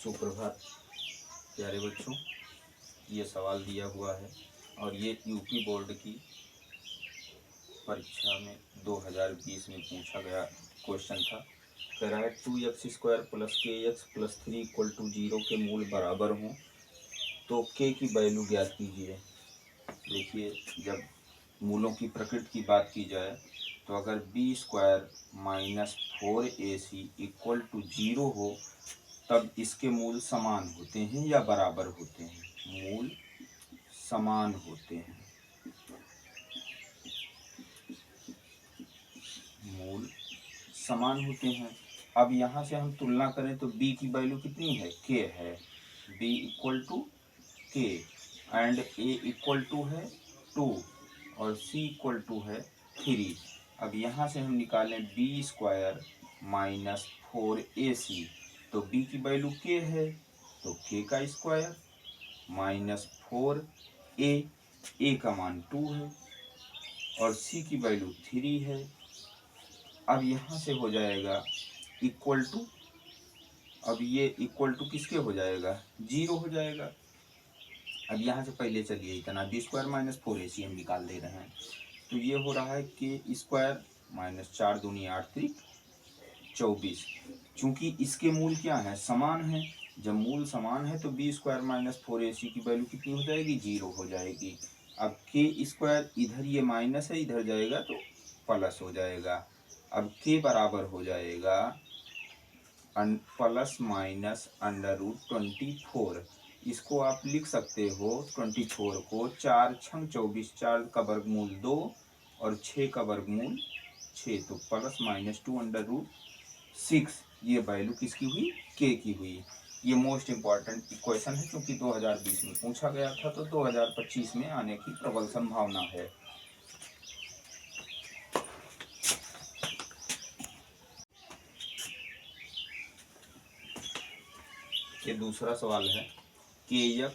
सुप्रभात प्यारे बच्चों, ये सवाल दिया हुआ है और ये यूपी बोर्ड की परीक्षा में 2020 में पूछा गया क्वेश्चन था। कह रहा है 2x² + kx + 3 = 0 के मूल बराबर हों तो k की वैल्यू ज्ञात कीजिए। देखिए, जब मूलों की प्रकृति की बात की जाए तो अगर b² - 4ac = 0 हो तब इसके मूल समान होते हैं या बराबर होते हैं। मूल समान होते हैं, मूल समान होते हैं। अब यहाँ से हम तुलना करें तो b की वैल्यू कितनी है, k है। b = k एंड a = है 2 और c = है 3। अब यहाँ से हम निकालें b² - 4ac तो b की वैल्यू k है तो k का स्क्वायर माइनस 4a का मान 2 है और c की वैल्यू 3 है। अब यहाँ से हो जाएगा इक्वल टू, अब ये इक्वल टू किसके हो जाएगा, 0 हो जाएगा। अब यहाँ से पहले चलिए इतना b² - 4ac हम निकाल दे रहे हैं तो ये हो रहा है k² - 4 दूनी 8 त्रिक 24। चूंकि इसके मूल क्या है, समान है। जब मूल समान है तो b² - 4ac की वैल्यू कितनी हो जाएगी, 0 हो जाएगी। अब k² इधर ये माइनस है, इधर जाएगा तो प्लस हो जाएगा। अब k बराबर हो जाएगा ±√24। इसको आप लिख सकते हो 24 को 4 × 24, 4 का वर्गमूल 2 और 6 का वर्गमूल 6 तो ±2√6। ये वैल्यू किसकी हुई, k की हुई। ये मोस्ट इम्पॉर्टेंट इक्वेशन है क्योंकि 2020 में पूछा गया था तो 2025 में आने की प्रबल संभावना है। ये दूसरा सवाल है kx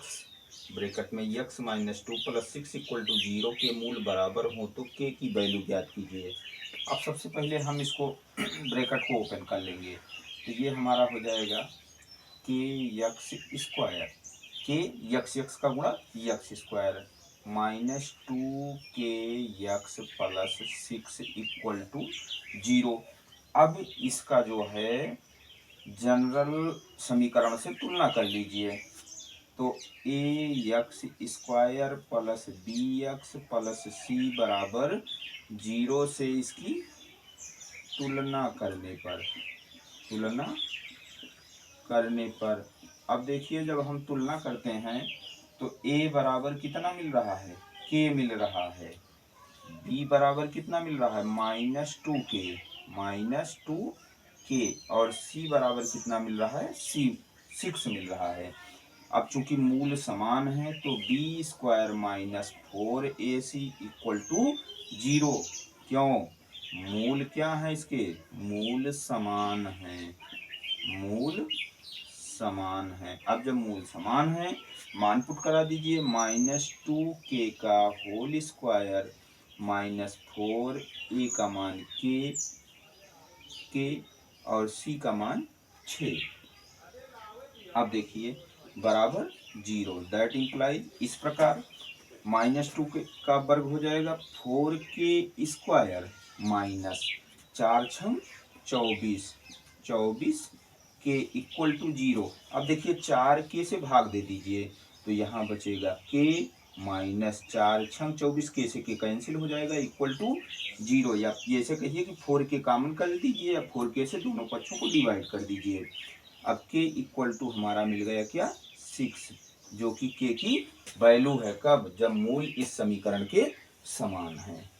ब्रैकेट में x - 2 + 6 = 0 के मूल बराबर हो तो k की वैल्यू ज्ञात कीजिए। अब सबसे पहले हम इसको ब्रैकेट को ओपन कर लेंगे तो ये हमारा हो जाएगा kx², k x का गुणा x² -2kx + 6 = 0। अब इसका जो है जनरल समीकरण से तुलना कर लीजिए तो ax² + bx + c बराबर 0 से इसकी तुलना करने पर अब देखिए, जब हम तुलना करते हैं तो a बराबर कितना मिल रहा है, k मिल रहा है। b बराबर कितना मिल रहा है, -2k और c बराबर कितना मिल रहा है, 6 मिल रहा है। अब चूंकि मूल समान है तो b² - 4ac = 0। क्यों, मूल क्या है इसके, मूल समान है, मूल समान है। अब जब मूल समान है मान पुट करा दीजिए, -2k का होल स्क्वायर -4a का मान k और c का मान 6। अब देखिए बराबर 0, दैट इम्प्लाइज इस प्रकार -2k का वर्ग हो जाएगा 4k² -4 × 24, 24 k = 0। अब देखिए 4k से भाग दे दीजिए तो यहाँ बचेगा k -4 × 24, k से k कैंसिल हो जाएगा =0। या ऐसे कहिए कि 4k कॉमन कर दीजिए या 4k से दोनों पक्षों को डिवाइड कर दीजिए। अब k = हमारा मिल गया क्या, 6, जो कि k की वैल्यू है कब, जब मूल इस समीकरण के समान है।